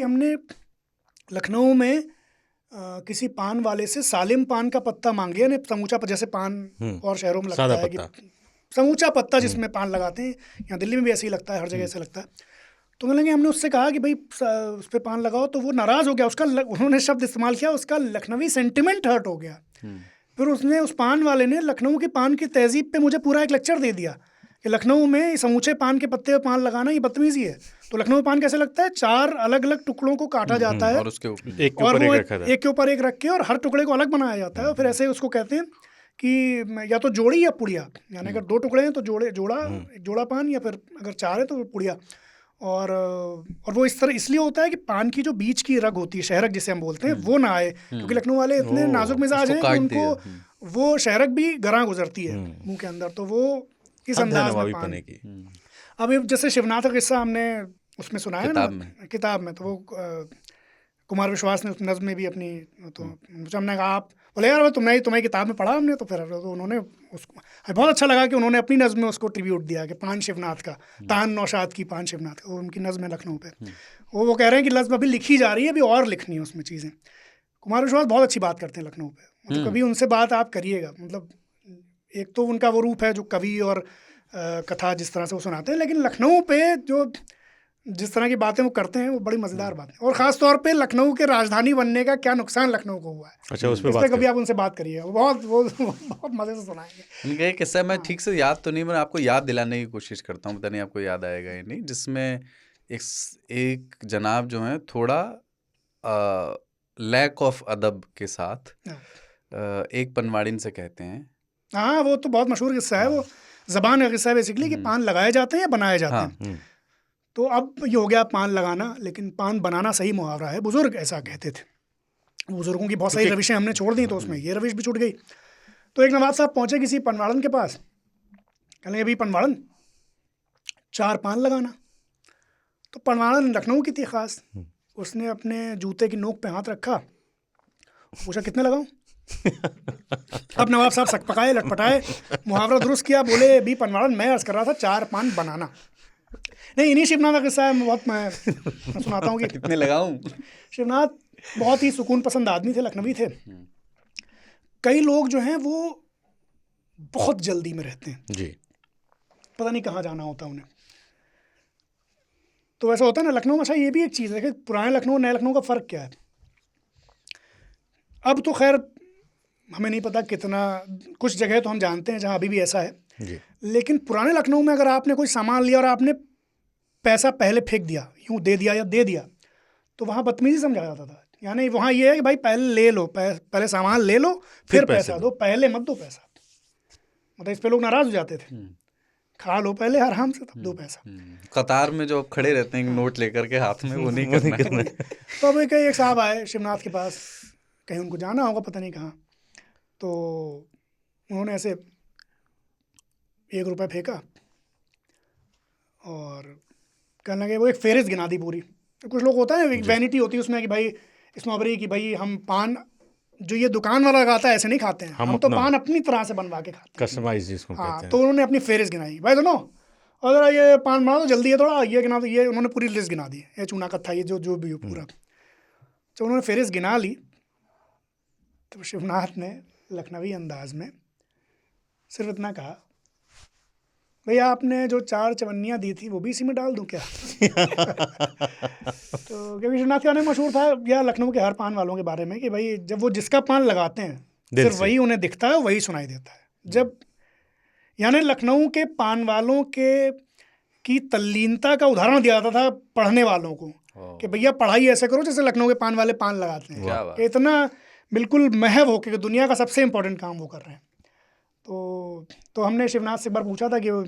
हमने लखनऊ में किसी पान वाले से सालिम पान का पत्ता मांग लिया ने, समूचा जैसे पान और शहरों में लगता है कि समूचा पत्ता जिसमें पान लगाते हैं, यहाँ दिल्ली में भी ऐसे ही लगता है, हर जगह ऐसे लगता है। तो मतलब हमने उससे कहा कि भाई उस पर पान लगाओ, तो वो नाराज़ हो गया। उसका उन्होंने शब्द इस्तेमाल किया, उसका लखनवी सेंटिमेंट हर्ट हो गया। फिर उसने, उस पान वाले ने लखनऊ के पान की तहजीब पे मुझे पूरा एक लेक्चर दे दिया कि लखनऊ में समूचे पान के पत्ते पे पान लगाना ये बदतमीजी है। तो लखनऊ पान कैसे लगता है, 4 अलग अलग टुकड़ों को काटा जाता है और उसके एक के ऊपर एक रख के और हर टुकड़े को अलग बनाया जाता है। और फिर ऐसे उसको कहते हैं कि या तो जोड़ी या पुड़िया, यानी अगर 2 टुकड़े हैं तो जोड़ा पान, या फिर अगर 4 है तो पुड़िया। और वो इस तरह इसलिए होता है कि पान की जो बीच की रग होती है, शहरक जिसे हम बोलते हैं, वो ना आए, क्योंकि लखनऊ वाले इतने नाजुक मिजाज हैं कि उनको वो शहरक भी गरां गुजरती है मुंह के अंदर, तो वो इस अंदाज में पान की। अब जैसे शिवनाथ का किस्सा हमने उसमें सुना है ना किताब में, तो वो कुमार विश्वास ने उस नज़्म में भी अपनी, तो हमने कहा आप बोले यार तुम्हारी किताब में पढ़ा हमने, तो फिर तो उन्होंने उसको बहुत अच्छा लगा कि उन्होंने अपनी नज़्म में उसको ट्रिब्यूट दिया कि पान शिवनाथ का, तान नौशाद की पान शिवनाथ का, वो उनकी नज़्म है लखनऊ पे। वो कह रहे हैं कि नज़्म अभी लिखी जा रही है, अभी और लिखनी है उसमें चीज़ें। कुमार विश्वास बहुत अच्छी बात करते हैं लखनऊ पे, मतलब कभी उनसे बात आप करिएगा। मतलब एक तो उनका वो रूप है जो कवि और कथा जिस तरह से वो सुनाते हैं, लेकिन लखनऊ पे जो जिस तरह की बातें वो करते हैं वो बड़ी मज़ेदार बात है। और ख़ास तौर पे लखनऊ के राजधानी बनने का क्या नुकसान लखनऊ को हुआ है, अच्छा उस पर कभी आप उनसे बात करिए, वो बहुत मज़े से सुनाएंगे। उनका एक किस्सा मैं ठीक से याद तो नहीं, मैं आपको याद दिलाने की कोशिश करता हूँ, पता नहीं आपको याद आएगा या नहीं, जिसमें एक जनाब जो है थोड़ा लैक ऑफ अदब के साथ एक पनवाड़िन से कहते हैं, हाँ वो तो बहुत मशहूर किस्सा है, वो ज़बान का किस्सा है बेसिकली, कि पान लगाए जाते हैं या बनाए जाते हैं। तो अब ये हो गया पान लगाना, लेकिन पान बनाना सही मुहावरा है, बुजुर्ग ऐसा कहते थे। बुजुर्गों की बहुत सारी रविशें हमने छोड़ दी, तो उसमें ये रविश भी छूट गई। तो एक नवाब साहब पहुँचे किसी पनवाड़न के पास, कहने अभी पनवाड़न 4 पान लगाना। तो पनवाड़न लखनऊ की थी ख़ास, उसने अपने जूते की नोक पे हाथ रखा, पूछा कितने लगाऊं। अब नवाब साहब सकपकाए, लटपटाए, मुहावरा दुरुस्त किया, बोले अभी पनवाड़न मैं अर्ज़ कर रहा था 4 पान बनाना। नहीं, इन्हीं शिवनाथ का किस्सा है, मैं सुनाता हूँ कि कितने लगाऊं। शिवनाथ बहुत ही सुकून पसंद आदमी थे, लखनवी थे। कई लोग जो हैं वो बहुत जल्दी में रहते हैं जी, पता नहीं कहाँ जाना होता उन्हें। तो ऐसा होता है ना लखनऊ में। अच्छा ये भी एक चीज़ है कि पुराने लखनऊ नए लखनऊ का फ़र्क क्या है। अब तो खैर हमें नहीं पता कितना, कुछ जगह तो हम जानते हैं जहाँ अभी भी ऐसा है जी। लेकिन पुराने लखनऊ में अगर आपने कोई सामान लिया और आपने पैसा पहले फेंक दिया, यूँ दे दिया या दे दिया, तो वहाँ बदतमीजी समझा जाता था। यानी वहाँ ये है कि भाई पहले ले लो, पहले सामान ले लो, फिर पैसा दो, पहले मत दो पैसा। मतलब इस पे लोग नाराज़ हो जाते थे, खा लो पहले आराम से तब दो पैसा। कतार में जो खड़े रहते हैं नोट लेकर के हाथ में, वो नहीं करना है। तो अब एक साहब आए शिवनाथ के पास, कहीं उनको जाना होगा पता नहीं कहाँ, तो उन्होंने ऐसे 1 रुपया फेंका और कहने लगे, वो एक फेरिस्त गिना दी पूरी। तो कुछ लोग होता है एक वैनिटी होती है उसमें कि भाई स्नॉबरी की, भाई हम पान जो ये दुकान वाला लगाता है ऐसे नहीं खाते हैं, हम तो पान अपनी तरह से बनवा के खाते हैं, कस्टमाइज जिसको कहते हैं। तो उन्होंने अपनी फेरिस्त गिनाई, भाई दोनों और ये पान बना दो जल्दी है थोड़ा, ये गिना दो, ये उन्होंने पूरी लिस्ट गिना दी, ये चूना कत्था, ये जो भी हो पूरा। तो उन्होंने फेरिस्त गिना ली, तो शिवनाथ ने लखनवी अंदाज में सिर्फ इतना कहा, भैया आपने जो 4 चवन्नियाँ दी थी वो भी इसी में डाल दूं क्या? तो क्योंकि शिवनाथ का मशहूर था या लखनऊ के हर पान वालों के बारे में कि भाई जब वो जिसका पान लगाते हैं सिर्फ वही उन्हें दिखता है, वही सुनाई देता है। जब यानी लखनऊ के पान वालों की तल्लीनता का उदाहरण दिया जाता था पढ़ने वालों को कि भैया पढ़ाई ऐसे करो जैसे लखनऊ के पान वाले पान लगाते हैं, कि इतना बिल्कुल महव हो कि दुनिया का सबसे इम्पोर्टेंट काम वो कर रहे हैं। तो हमने शिवनाथ से एक बार पूछा था कि वो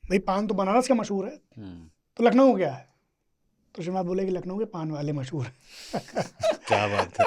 भाई पान तो बनारस का मशहूर है, तो लखनऊ क्या है? तो शिवनाथ बोले कि लखनऊ के पान वाले मशहूर हैं। क्या बात है।